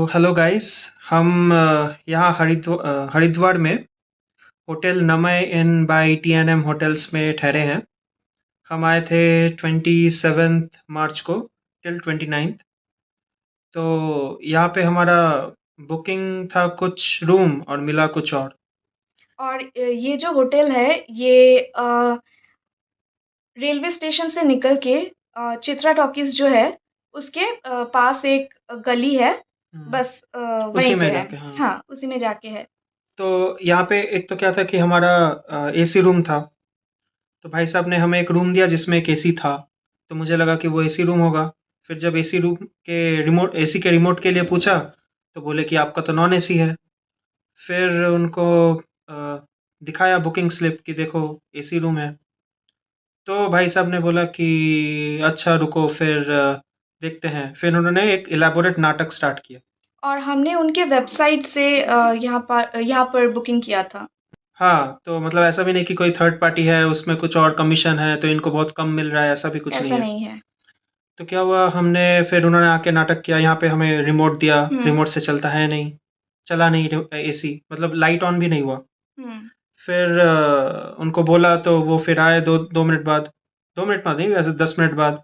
Hello guys. हम यहाँ हरिद्वार में hotel Namay inn by TNM hotels में ठहरे हैं। हम आए थे 27 मार्च को टिल 29। तो यहाँ पे हमारा बुकिंग था कुछ रूम और मिला कुछ और। और ये जो होटल है ये रेलवे स्टेशन से निकल के चित्रा टॉकीज जो है उसके पास एक गली है। हम्म, बस उसी वहीं पे में है। जाके हाँ। हाँ, उसी में जाके है। तो यहाँ पे एक तो क्या था कि हमारा एसी रूम था। तो भाई साहब ने हमें एक रूम दिया जिसमें एक एसी था। तो मुझे लगा कि वो एसी रूम होगा। फिर जब एसी के रिमोट के लिए पूछा तो बोले कि आपका तो नॉन एसी है। फिर उनको अ, दिखाया बुकिंग स्लिप कि देखो एसी रूम है। तो भाई साहब ने बोला कि अच्छा रुको फिर देखते हैं। फिर उन्होंने एक इलाबोरेट नाटक स्टार्ट किया। और हमने उनके वेबसाइट से यहाँ पर बुकिंग किया था। हाँ, तो मतलब ऐसा भी नहीं कि कोई थर्ड पार्टी है उसमें कुछ और कमीशन है तो इनको बहुत कम मिल रहा है, ऐसा भी कुछ नहीं ऐसा है। नहीं है। तो क्या हुआ, हमने फिर उन्होंने आके नाटक किया, यहाँ पे हमें रिमोट दिया। हुँ, रिमोट से चलता है नहीं, चला नहीं एसी, मतलब लाइट ऑन भी नहीं हुआ। हुँ। फिर उनको बोला तो वो फिर आए 2 मिनट बाद। 2 मिनट बाद नहीं, वैसे 10 मिनट बाद।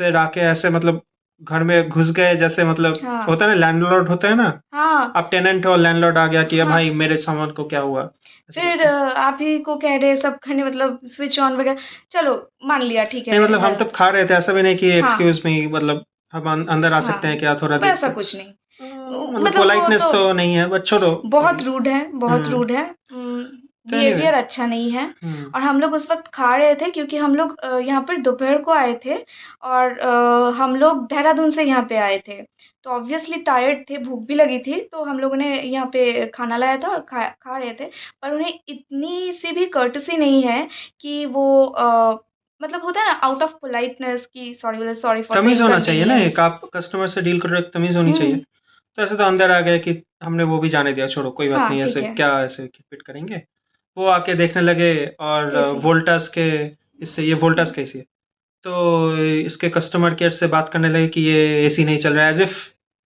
फिर आके ऐसे मतलब घर में घुस गए, जैसे मतलब हाँ, होता है ना, लैंडलॉर्ड होता है ना। हाँ, अब टेनेंट हो, लैंडलॉर्ड आ गया कि अब हाँ। भाई मेरे सामान को क्या हुआ, ऐसे फिर करके। आप ही को कह रहे सब करने मतलब स्विच ऑन वगैरह। चलो, मान लिया ठीक नहीं है। मतलब हम तब खा रहे थे, ऐसा भी नहीं कि हाँ, एक्सक्यूज मी, मतलब हम अंदर आ सकते हैं हाँ। क्या थोड़ा देख वैसा के। कुछ नहीं। मतलब मतलब वो पोलाइटनेस तो तो नहीं है, बट छोड़ो बहुत अभी। रूड है, बहुत हम्म। रूड है। तो एनीवे। बिहेवियर अच्छा नहीं है। हम्म। और हम लोग उस वक़्त खा रहे थे क्योंकि हम लोग यहाँ पर दोपहर को आए थे। और हम लोग देहरादून से यहाँ पे आए थे। तो ऑब्वियसली टायर्ड थे, भूख भी लगी थी, तो हम लोगों ने यहाँ पे खाना लाया था और खा खा रहे थे। पर उन्हें इतनी सी भी कर्टसी नहीं है कि वो मतलब होता है ना, आउट ऑफ पोलाइटनेस कि सॉरी फॉर द तमीज होना चाहिए ना, एक इनकन्वीनियंस। आप कस्टमर से डील कर रहे हो, तमीज होनी चाहिए। हुँ। तो ऐसे तो अंदर आ गए कि हमने वो भी जाने दिया, छोड़ो कोई बात हाँ, नहीं, ठीक ऐसे है। क्या ऐसे फिट करेंगे। वो आके देखने लगे और एसी। वोल्टास के, इससे ये वोल्टास हुँ, कैसी है। तो इसके कस्टमर केयर से बात करने लगे कि ये एसी नहीं चल रहा है,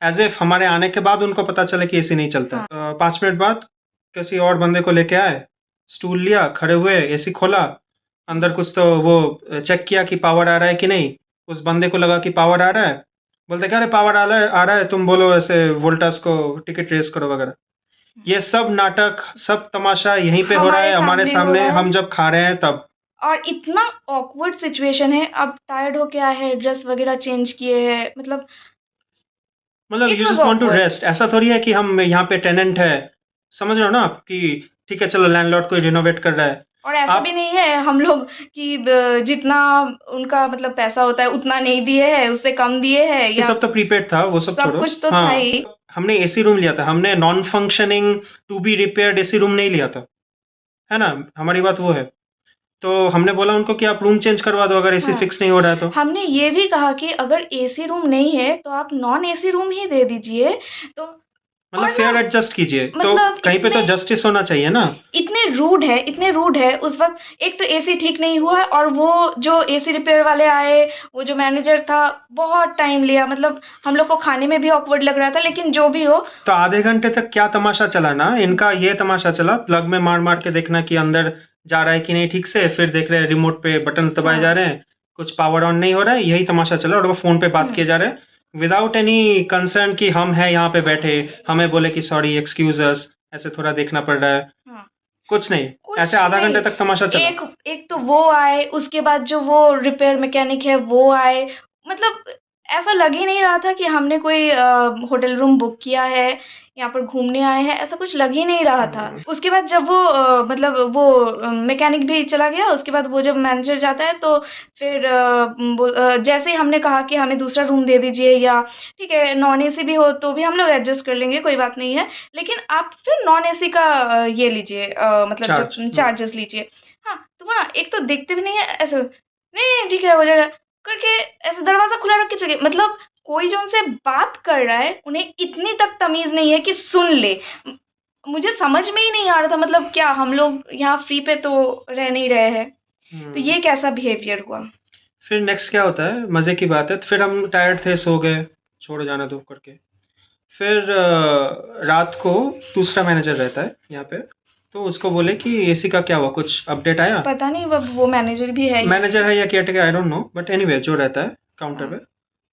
एज इफ हमारे आने के बाद उनको पता चला कि एसी नहीं चलता है। हाँ। 5 मिनट बाद किसी और बंदे को लेके आए, स्टूल लिया, खड़े हुए, एसी खोला। अंदर कुछ तो वो चेक किया कि पावर आ रहा है कि नहीं। उस बंदे को लगा कि पावर आ रहा है। बोलते क्या, अरे पावर आ रहा है, तुम बोलो ऐसे वोल्टास को टिकट रेस करो वगैरह। हुँ। ये सब नाटक, सब तमाशा यहीं पे हो रहा हमारे है हमारे सामने हो सामने, रहा है। हम जब खा रहे हैं तब। और इतना ऑकवर्ड सिचुएशन है, अब टायर्ड होके आए हैं, ड्रेस वगैरह चेंज किए हैं, मतलब मतलब it you was just want to awkward. Rest, ऐसा थोड़ी है कि हम यहाँ पे टेनेंट है। समझ रहे हो ना आप कि ठीक है चलो लैंडलॉर्ड कोई रिनोवेट कर रहा है। और ऐसा भी आप, नहीं है हम लोग कि जितना उनका मतलब पैसा होता है उतना नहीं दिए हैं, उससे कम दिए हैं ये या सब तो प्रीपेड था, वो सब सब छोड़ो। कुछ तो था हाँ, ही। हमने एसी रूम लिया था, हमने non functioning to be repaired AC room नहीं लिया था, है ना। हमारी बात वो है। तो हमने बोला उनको कि आप रूम चेंज करवा दो अगर एसी हाँ, फिक्स नहीं हो रहा है तो। हमने ये भी कहा कि अगर एसी रूम नहीं है तो आप नॉन एसी रूम ही दे दीजिए। तो मतलब और ना फेयर एडजस्ट कीजिए, तो मतलब कहीं पे तो जस्टिस होना चाहिए ना। इतने रूड है उस वक़्त। एक तो एसी ठीक नहीं हुआ और वो जो एसी रिपेयर वाले आए, वो जो मैनेजर था, बहुत टाइम लिया। मतलब हम लोग को खाने में भी ऑकवर्ड लग रहा था, लेकिन जो भी हो। तो आधे घंटे तक क्या तमाशा चला ना, इनका ये तमाशा चला प्लग में मार मार के देखना कि अंदर जा रहा है कि नहीं ठीक से, फिर देख रहे हैं रिमोट पे बटन दबाए जा हाँ। रहे हैं, कुछ पावर ऑन नहीं हो रहा है, यही तमाशा चला। और वो फोन पे बात हुँ। किए जा रहे हैं विदाउट एनी कंसर्न कि हम हैं यहाँ पे बैठे, हमें बोले कि सॉरी एक्सक्यूज अस, ऐसे थोड़ा देखना पड़ रहा है। हाँ। कुछ नहीं, ऐसे कुछ आधा घंटे नहीं। तक तमाशा चला। एक एक तो वो आए, उसके बाद जो वो रिपेयर मैकेनिक है वो आए। मतलब ऐसा लग ही नहीं रहा था कि हमने कोई होटल रूम बुक किया है, यहाँ पर घूमने आए हैं, ऐसा कुछ लग ही नहीं रहा था। हम्म, उसके बाद जब वो मतलब वो मैकेनिक भी चला गया, उसके बाद वो जब मैनेजर जाता है तो फिर जैसे ही हमने कहा कि हमें दूसरा रूम दे दीजिए, या ठीक है नॉन एसी भी हो तो भी हम लोग एडजस्ट कर लेंगे, कोई बात नहीं है। लेकिन आप फिर नॉन एसी का ये लीजिए, मतलब जो चार्ज। चार्जेस लीजिए। हाँ, तो वो ना एक तो देखते भी नहीं है ऐसे, नहीं ठीक है हो जाएगा करके, ऐसे दरवाजा खुला रख के चले गए। मतलब कोई जो उनसे बात कर रहा है उन्हें इतनी तक तमीज नहीं है कि सुन ले। मुझे समझ में ही नहीं आ रहा था, मतलब क्या हम लोग यहाँ फ्री पे तो रह नहीं रहे हैं। तो हम्म। ये कैसा बिहेवियर हुआ। फिर नेक्स्ट क्या होता है, मजे की बात है, तो फिर हम टायर्ड थे, सो गए, छोड़ जाना दो करके। फिर रात को दूसरा मैनेजर रहता है यहाँ पे, तो उसको बोले कि एसी का क्या हुआ, कुछ अपडेट आया? पता नहीं वो मैनेजर भी है यहाँ मैनेजर पे। है या caretaker, I don't know, but anyway जो रहता है काउंटर हाँ। पे।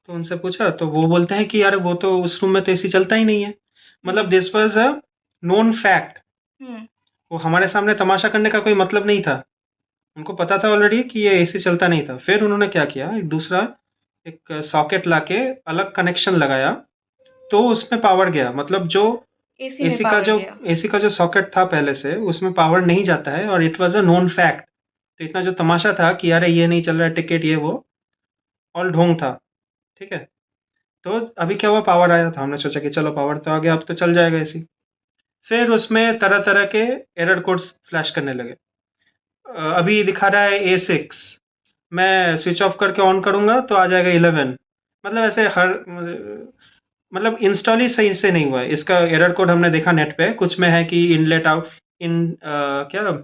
तो उनसे पूछा तो वो बोलते हैं कि यार वो तो उस रूम में तो एसी चलता ही नहीं है। मतलब hmm. This was a known fact. Hmm. वो हमारे सामने तमाशा करने का कोई मतलब नहीं था। उनको पता था ऑलरेडी कि ये एसी चलता नहीं था। फिर उन्होंने क्या किया, एक दूसरा एक सॉकेट लाके अलग कनेक्शन लगाया, तो उसमें पावर गया। मतलब जो एसी में एसी का पावर जो गया। एसी का जो सॉकेट था पहले से, उसमें पावर नहीं जाता है, और it was a known fact. तो इतना जो तमाशा था कि अरे ये नहीं चल रहा है टिकट, ये वो, ऑल ढोंग था। ठीक है। तो अभी क्या हुआ, पावर आया, तो हमने सोचा कि चलो पावर तो आ गया, अब तो चल जाएगा एसी। फिर उसमें तरह तरह के एरर कोड्स फ्लैश करने लगे। अभी दिखा रहा है A6, मैं स्विच ऑफ करके ऑन करूंगा तो आ जाएगा 11। मतलब ऐसे हर मतलब इंस्टॉल ही सही से नहीं हुआ है इसका। एरर कोड हमने देखा नेट पे, कुछ में है कि इनलेट आउट इन क्या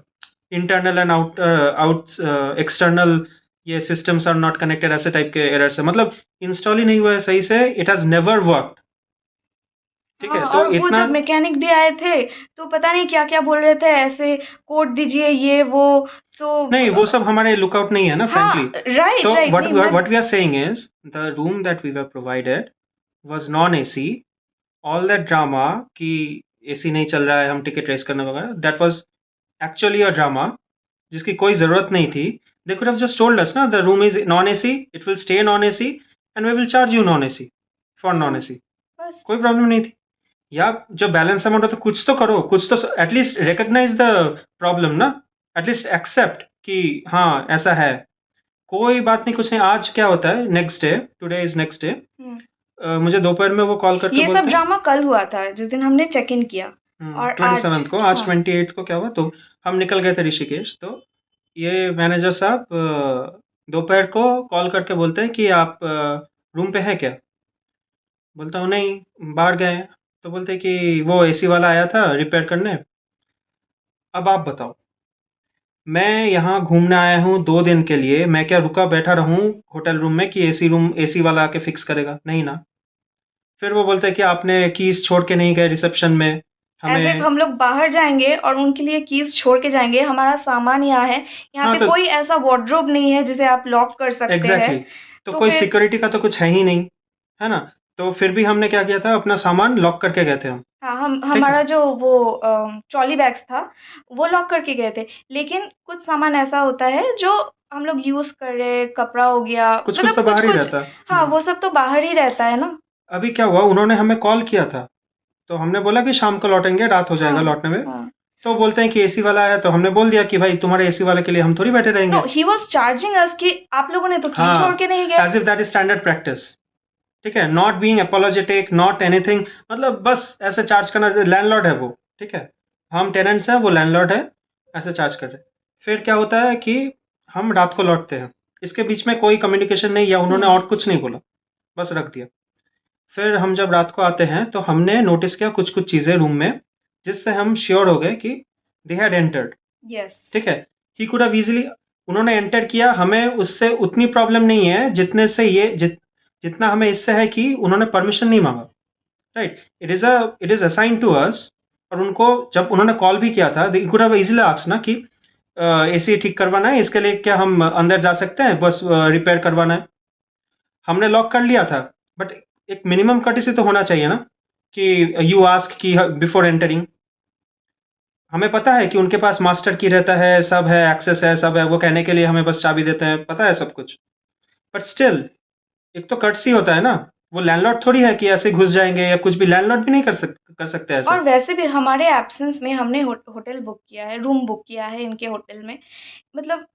internal and out out external ये सिस्टम्स आर नॉट कनेक्टेड, ऐसे टाइप के एरर से। मतलब इंस्टॉल ही नहीं हुआ है सही से, इट हैज नेवर वर्कड। ठीक है, हाँ, तो और वो इतना। जब मैकेनिक भी आए थे तो पता नहीं क्या क्या बोल रहे थे, ऐसे कोड दीजिए ये वो। तो नहीं, वो सब हमारे लुकआउट नहीं है ना, फ्रेंकली। हाँ, राइट तो राइट, व्हाट नहीं मैं। What we are saying is the room that we were provided was non AC. All that drama कि एसी नहीं चल रहा है, हम टिकट रेस करना वगैरह, that was actually a drama जिसकी कोई ज़रूरत नहीं थी। They could have just told us ना the room is non AC, it will stay non AC and we will charge you non AC for non हाँ, AC. बस। कोई problem नहीं थी। या जो बैलेंस अमाउंट है तो कुछ तो करो, कुछ तो एटलीस्ट रिकॉग्नाइज द प्रॉब्लम ना, एटलीस्ट एक्सेप्ट कि हाँ ऐसा है। कोई बात नहीं, कुछ नहीं। आज क्या होता है, next day, today is next day, hmm. मुझे दोपहर में वो कॉल करके ये सब बोलते हैं। ड्रामा कल हुआ था जिस दिन हमने चेक इन किया। और ट्वेंटी आज। सेवन्थ को, आज हाँ। 28 को क्या हुआ, तो हम निकल गए थे ऋषिकेश। तो ये मैनेजर साहब दोपहर को कॉल करके बोलते हैं कि आप रूम पे हैं क्या? बोलता हूँ नहीं, बाहर गए हैं। तो बोलते हैं कि वो एसी वाला आया था रिपेयर करने। अब आप बताओ, मैं यहाँ घूमने आया हूँ 2 दिन के लिए, मैं क्या रुका बैठा रहूँ होटल रूम में कि एसी वाला आके फिक्स करेगा? नहीं ना। फिर वो बोलते हैं कि आपने कीज छोड़ के नहीं गए रिसेप्शन में एज़ इफ हमें। हम लोग बाहर जाएँगे और उनके लिए कीज़ छोड़ के जाएँगे, हमारा सामान यहाँ है, यहाँ हाँ पे तो कोई ऐसा वार्डरोब नहीं है जिसे आप लॉक कर सकते हैं। Exactly exactly। तो तो कोई फिर सिक्योरिटी का तो कुछ है ही नहीं, है ना। तो फिर भी हमने क्या किया था, अपना सामान लॉक करके गए थे हम। हाँ, हम ठीक है। हमारा जो वो ट्रॉली बैग्स था, वो लॉक करके गए थे। लेकिन कुछ सामान ऐसा होता है जो हम लोग यूज़ कर रहे हैं, कपड़ा हो गया, कुछ कुछ मतलब तो बाहर ही कुछ-कुछ। रहता। हाँ, वो सब तो बाहर ही रहता है ना। अभी क्या हुआ, उन्होंने हमें कॉल किया था, तो हमने बोला कि शाम को लौटेंगे, रात हो जाएगा हाँ, लौटने में। हाँ। तो बोलते हैं कि एसी वाला आया, तो हमने बोल दिया कि भाई तुम्हारे एसी वाले के लिए हम थोड़ी बैठे नो, रहेंगे। ही वाज़ चार्जिंग अस कि आप लोगों ने तो की छोड़ हाँ, के नहीं गए। As if that is standard practice. ठीक है, not being apologetic, not anything. मतलब बस ऐसे चार्ज करना, लैंडलॉर्ड है वो। ठीक है, हम टेनेंट्स हैं, वो लैंडलॉर्ड है, ऐसे चार्ज कर रहे हैं। फिर क्या होता है कि हम रात को लौटते हैं, इसके बीच में कोई कम्युनिकेशन नहीं, या उन्होंने हुँ। और कुछ नहीं बोला, बस रख दिया। फिर हम जब रात को आते हैं तो हमने नोटिस किया कुछ कुछ चीज़ें रूम में, जिससे हम श्योर हो गए कि दे हैड एंटर्ड। यस। ठीक है। ही कुड हैव इजीली, उन्होंने एंटर किया, हमें उससे उतनी प्रॉब्लम नहीं है जितने से जितना हमें इससे है कि उन्होंने परमिशन नहीं मांगा। Right, it is assign to us. और उनको जब उन्होंने कॉल भी किया था, they could have easily asked ना कि एसी ठीक करवाना है, इसके लिए क्या हम अंदर जा सकते हैं, बस रिपेयर करवाना है। हमने लॉक कर लिया था, बट एक मिनिमम कर्टेसी तो होना चाहिए ना, कि यू आस्क की बिफोर एंटरिंग। हमें पता है कि उनके पास मास्टर की रहता है, सब है, एक्सेस है, सब है, वो कहने के लिए हमें बस चाबी देते हैं, पता है सब कुछ। बट स्टिल एक तो कर्टसी होता है ना। वो लैंडलॉर्ड थोड़ी है कि ऐसे घुस जाएंगे, या कुछ भी लैंडलॉर्ड भी नहीं कर सकते ऐसे। और वैसे भी हमारे एब्सेंस में हमने होटल बुक किया है, रूम बुक किया है इनके होटल में। मतलब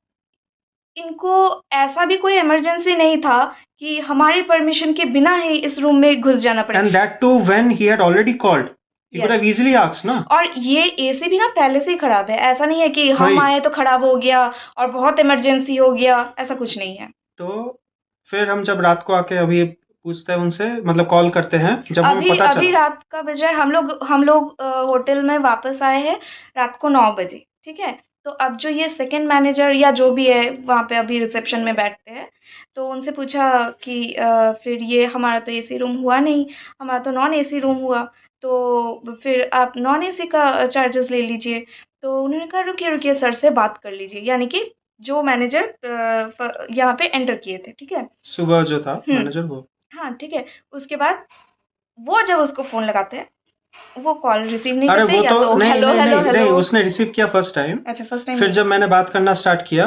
इनको ऐसा भी कोई इमरजेंसी नहीं था कि हमारी परमिशन के बिना ही इस रूम में घुस जाना पड़े। And that too when he had already called, he could have yes. Easily asked ना। और ये एसी भी ना पहले से ही खराब है, ऐसा नहीं है कि हम वही। आए तो खराब हो गया और बहुत इमरजेंसी हो गया, ऐसा कुछ नहीं है। तो फिर हम जब रात को आके अभी पूछते हैं उनसे, मतलब कॉल करते हैं जब हमें अभी पता अभी चला। रात का बजे हम लोग होटल में वापस आए हैं रात को 9 बजे, ठीक है। तो अब जो ये सेकंड मैनेजर या जो भी है वहाँ पे अभी रिसेप्शन में बैठते हैं, तो उनसे पूछा कि फिर ये हमारा तो एसी रूम हुआ नहीं, हमारा तो नॉन एसी रूम हुआ, तो फिर आप नॉन एसी का चार्जेस ले लीजिए। तो उन्होंने कहा रुकिए रुकिए सर से बात कर लीजिए, यानी कि जो मैनेजर यहाँ पे एंटर किए थे, ठीक है। सुबह जो था हम्म। मैनेजर वो। हाँ ठीक है। उसके बाद वो जब उसको फोन लगाते हैं, वो कॉल रिसीव नहीं अरे करते, वो या तो तो नहीं हेलो नहीं हेलो नहीं हेलो। नहीं, उसने रिसीव किया फर्स्ट टाइम। अच्छा फर्स्ट टाइम फिर ही। जब मैंने बात करना स्टार्ट किया,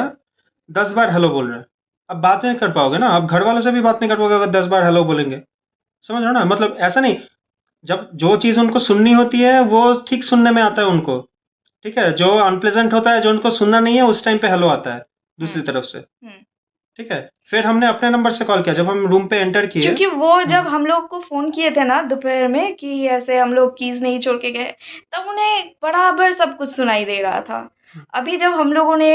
10 बार हेलो बोल रहे हैं। अब बात नहीं कर पाओगे ना, अब घर वालों से भी बात नहीं कर पाओगे अगर 10 बार हेलो बोलेंगे। समझ रहे हो ना, मतलब ऐसा नहीं। जब जो चीज उनको सुननी होती है वो ठीक सुनने में आता है उनको। ठीक है, जो अनप्लेजेंट होता है, जो उनको सुनना नहीं है, उस टाइम पे हेलो आता है दूसरी हम्म। तरफ से। हम्म। ठीक है, फिर हमने अपने नंबर से कॉल किया जब हम रूम पे एंटर किए। क्योंकि वो जब हम्म, हम लोग को फ़ोन किए थे ना दोपहर में कि ऐसे हम लोग कीज़ नहीं छोड़ के गए, तब उन्हें बराबर सब कुछ सुनाई दे रहा था। अभी जब हम लोगों ने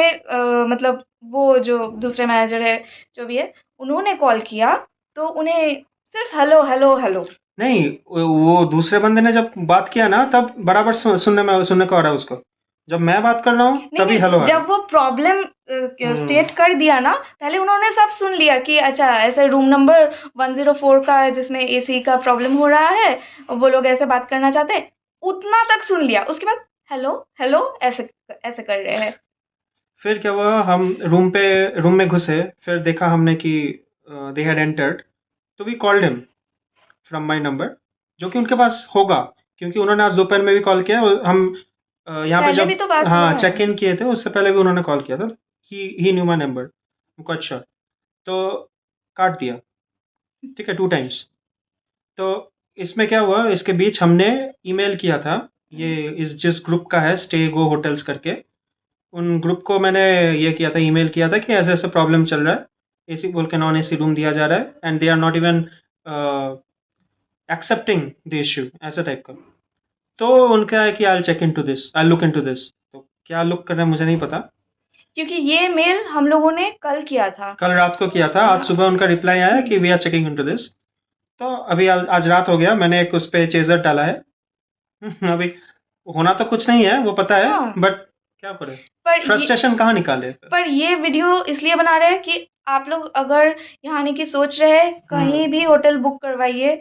मतलब वो जो दूसरे मैनेजर है, जो भी है, उन्होंने कॉल किया, तो उन्हें सिर्फ़ हेलो, हेलो, हेलो। नहीं, वो दूसरे बंदे ने जब बात किया ना तब बराबर सुनने को आ रहा है उसको। जब मैं बात कर रहा हूँ नहीं, तभी नहीं, हेलो आ रहा है। जब वो प्रॉब्लम हम्म, स्टेट कर दिया ना, पहले उन्होंने सब सुन लिया कि अच्छा ऐसे रूम नंबर 104 का है जिसमें एसी का प्रॉब्लम हो रहा है, वो लोग ऐसे बात करना चाहते हैं, उतना तक सुन लिया। उसके बाद हेलो हेलो ऐसे ऐसे कर रहे हैं। फिर क्या हुआ, हम रूम में घुसे, फिर देखा हमने कि दे हैड एंटर्ड। तो we called him from my number, जो कि उनके पास होगा, क्योंकि उन्होंने आज दोपहर में भी कॉल किया। और हम यहाँ पे पहले भी जब तो बात हुआ हाँ है। चेक इन किए थे उससे पहले भी उन्होंने कॉल किया था। He knew my number, quite sure. तो काट दिया। ठीक है, 2 टाइम्स। तो इसमें क्या हुआ, इसके बीच हमने ईमेल किया था। ये इस जिस ग्रुप का है, स्टे गो होटल्स करके, उन ग्रुप को मैंने ये किया था, ईमेल किया था कि ऐसे ऐसे प्रॉब्लम चल रहा है, एसी बोल के नॉन एसी रूम दिया जा रहा है, and they are not even accepting the issue, ऐसा टाइप का। तो उनका है कि I check into this, I look into this. तो क्या लुक कर रहे हैं मुझे नहीं पता। क्योंकि ये मेल हम लोगों ने कल किया था। कल रात को किया था, आज हाँ। सुबह उनका रिप्लाई आया हम्म। कि we are checking into this. तो अभी आज रात हो गया, मैंने एक उस पर चेजर डाला है। अभी होना तो कुछ नहीं है, वो पता है, हाँ। बट क्या करे, पर ये फ्रस्ट्रेशन कहाँ निकाले। पर ये वीडियो इसलिए बना रहे हैं कि आप लोग अगर यहाँ आने की सोच रहे हैं, हम्म, कहीं भी होटल बुक करवाइए,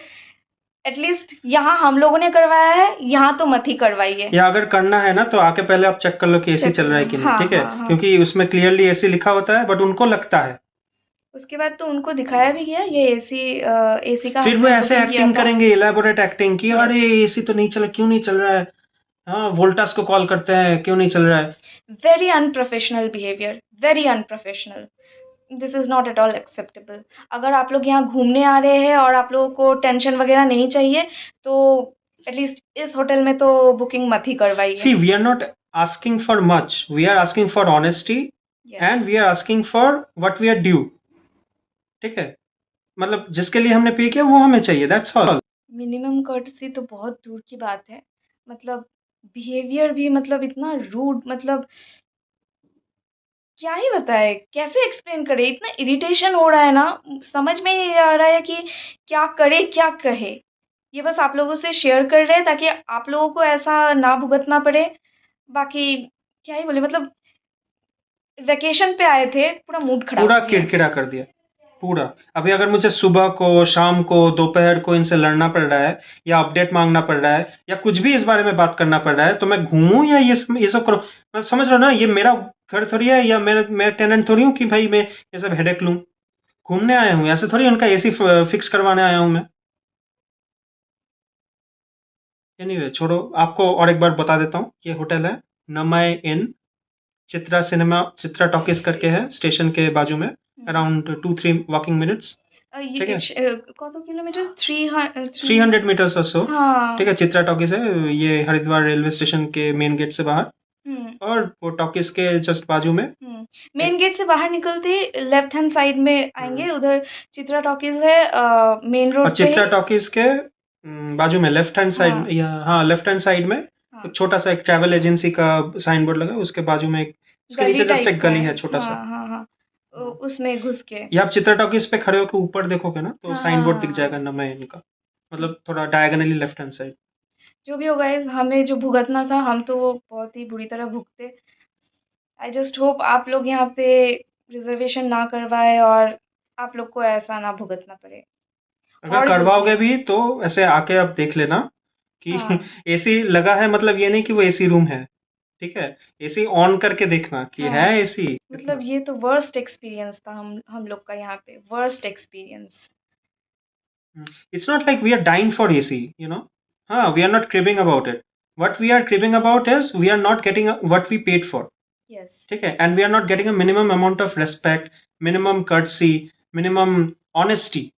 एटलीस्ट यहाँ हम लोगों ने करवाया है, यहाँ तो मत ही करवाइए। या अगर करना है ना तो आके पहले आप चेक कर लो कि एसी चेक चल कर रहा है लो। कि नहीं। हाँ ठीक है, हाँ हाँ। क्योंकि उसमें क्लियरली एसी लिखा होता है, बट उनको लगता है। उसके बाद तो उनको दिखाया भी गया, ये एसी एसी का फिर वो हमने ऐसे बुकिंग किया एक्टिंग था। करेंगे, इलेबोरेट एक्टिंग की, अरे एसी तो नहीं चला, क्यों नहीं चल रहा है। हाँ, वोल्टास को कॉल करते हैं, क्यों नहीं चल रहा है। Very unprofessional behaviour, very unprofessional. This is not at all acceptable. अगर आप लोग यहाँ घूमने आ रहे हैं और आप लोगों को टेंशन वगैरह नहीं चाहिए, तो एटलीस्ट इस होटल में तो बुकिंग मत ही करवाइए। See, we are not asking for much, we are asking for honesty, yes. And we are asking for what we are due. ठीक है, मतलब जिसके लिए हमने पे किया वो हमें चाहिए, दैट्स ऑल। मिनिमम कर्टसी तो बहुत दूर की बात है। मतलब बिहेवियर भी मतलब इतना रूड, मतलब क्या ही बताएँ, कैसे एक्सप्लेन करें? इतना इरिटेशन हो रहा है ना, समझ में ही नहीं आ रहा है कि क्या करे, क्या कहे? ये बस आप लोगों से शेयर कर रहे हैं ताकि आप लोगों को ऐसा ना भुगतना पड़े। बाकी क्या ही बोले, मतलब वैकेशन पे आए थे, पूरा मूड खराब पूरा हो गया। किरकिरा कर दिया, पूरा। अभी अगर मुझे सुबह को, शाम को, दोपहर को इनसे लड़ना पड़ रहा है, या अपडेट मांगना पड़ रहा है, या कुछ भी इस बारे में बात करना पड़ रहा है, तो मैं घूमूं या ये सब करूं। मैं समझ रहा हूं ना, ये मेरा घर थोड़ी है, या मैं टेनेंट थोड़ी हूँ कि भाई मैं ये सब हेडेक लूं। घूमने आया हूँ, ऐसे थोड़ी उनका एसी फिक्स करवाने आया हूँ मैं। एनीवे छोड़ो, आपको और एक बार बता देता हूँ, ये होटल है नमाय इन, चित्रा सिनेमा, चित्रा टॉकीज करके है, स्टेशन के बाजू में, हुँ। Around 2-3 walking minutes. ठीक ये है, कत किलोमीटर? 3 300 मीटर्स और सो। ठीक हाँ। है, चित्रा टॉकीज है, ये हरिद्वार रेलवे स्टेशन के मेन गेट से बाहर। हुँ। और वो टॉकीज के जस्ट बाजू में हुँ। मेन एक। गेट से बाहर निकलते ही लेफ्ट हैंड साइड में हम्म, आएँगे, उधर चित्रा टॉकीज़ है, मेन और रोड पे चित्रा ही। टॉकीज के बाजू में लेफ्ट हैंड साइड, हाँ, या हाँ लेफ्ट हैंड साइड में हाँ। एक छोटा सा एक ट्रैवल एजेंसी का साइन बोर्ड लगा है, उसके बाजू में एक, उसके गली नीचे जस्ट टाइप एक का गली है। है छोटा सा। हाँ, हाँ, हाँ। उसमें घुस के। या आप चित्रा टॉकीज पे खड़े होकर ऊपर देखोगे ना तो साइन बोर्ड दिख हाँ। जाएगा नमय इनका, मतलब थोड़ा डायगोनली लेफ्ट हैंड साइड। जो भी हो गाइज़, हमें जो भुगतना था हम तो वो बहुत ही बुरी तरह भुगते। आई जस्ट होप आप लोग यहाँ पे रिजर्वेशन ना करवाएं और आप लोग को ऐसा ना भुगतना पड़े। अगर हॉरिबल करवाओगे प्लेस। भी तो ऐसे आके आप देख लेना कि हाँ एसी लगा है, मतलब ये नहीं कि वो एसी रूम है, ठीक है? एसी ऑन करके देखना कि है हाँ, एसी मतलब कितना। ये तो वर्स्ट एक्सपीरियंस था हम लोग का यहाँ पे, worst experience. It's not like we are dying for AC, you know. हाँ, we are not cribbing about it. What we are cribbing about is we are not getting what we paid for, yes. ठीक है? And we are not getting a minimum amount of respect, minimum courtesy, minimum honesty,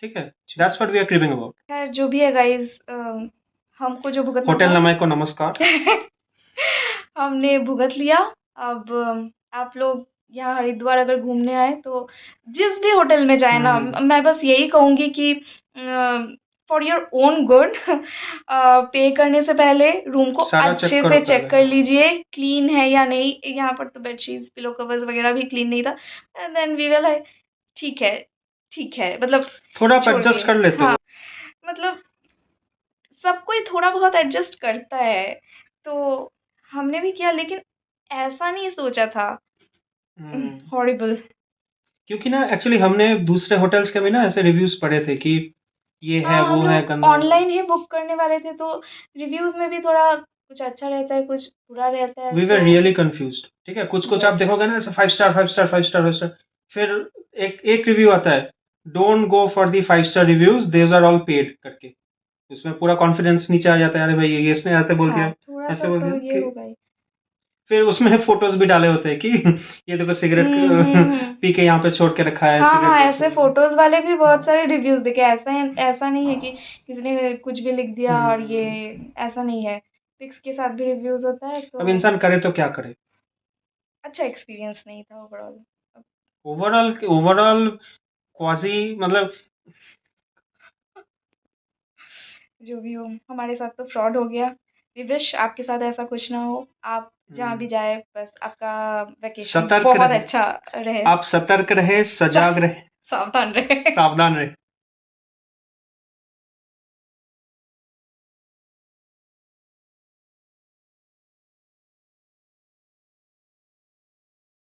ठीक है? That's what we are cribbing about. खैर जो भी है guys, हमको जो भुगतना होटल था नमय को नमस्कार। हमने भुगत लिया। अब आप लोग यहाँ हरिद्वार अगर घूमने आए तो जिस भी होटल में जाए ना, हम्म। मैं बस यही कहूँगी कि फॉर योर ओन गुड पे करने से पहले रूम को सारा चेक अच्छे करो से पहले, चेक कर हाँ। लीजिए क्लीन है या नहीं। यहाँ पर तो बेडशीट्स पिलो कवर्स वगैरह भी क्लीन नहीं था। And then we were like ठीक है, ठीक है, मतलब थोड़ा आप एडजस्ट छोड़िए। कर लेते हाँ, हो। मतलब सब कोई थोड़ा बहुत एडजस्ट करता है, तो हमने भी किया, लेकिन ऐसा नहीं सोचा था। हम्म। हॉरिबल। क्योंकि ना एक्चुअली हमने दूसरे होटल्स के भी ना ऐसे रिव्यूज पढ़े थे कि ये है, हाँ, हम वो है, लोग गंदा है, वो। ऑनलाइन ही बुक करने वाले थे, तो रिव्यूज में भी थोड़ा कुछ अच्छा रहता है, कुछ बुरा रहता है, वी वर तो रियली कंफ्यूज्ड, ठीक है? कुछ कुछ आप यस। देखोगे ना ऐसे 5 स्टार 5 स्टार 5 स्टार 5 स्टार, फिर एक एक रिव्यू आता है, don't go for the 5 star reviews, these are all paid करके। उसमें पूरा कॉन्फिडेंस नीचे आ जाता है, अरे भाई ये इसने ऐसे बोल हाँ, दिया, थोड़ा सा ऐसे बोल तो दिया ये कि होगा ही। फिर उसमें फोटोज भी डाले होते हैं कि ये देखो सिगरेट हम्म। पी के यहाँ पे छोड़ के रखा है, हाँ हाँ, सिगरेट ऐसे बेचने वाला। फोटोज वाले भी बहुत हाँ। सारे रिव्यूज देखे। ऐसा नहीं है कि किसी ने कुछ भी लिख दिया और ये हम्म। ऐसा नहीं है। पिक्स के साथ भी रिव्यूज होता है, अब तो इंसान करे तो क्या करे। अच्छा एक्सपीरियंस नहीं था ओवरऑल। ओवरऑल ओवरऑल क्वाजी मतलब। जो भी हो, हमारे साथ तो फ्रॉड हो गया। वी विश आपके साथ ऐसा कुछ ना हो। आप जहाँ भी हम्म, जाए, बस आपका वेकेशन सतर्क बहुत रहे। अच्छा रहे। आप सतर्क रहे, सा- सजाग रहे, सावधान रहे। सावधान रहे।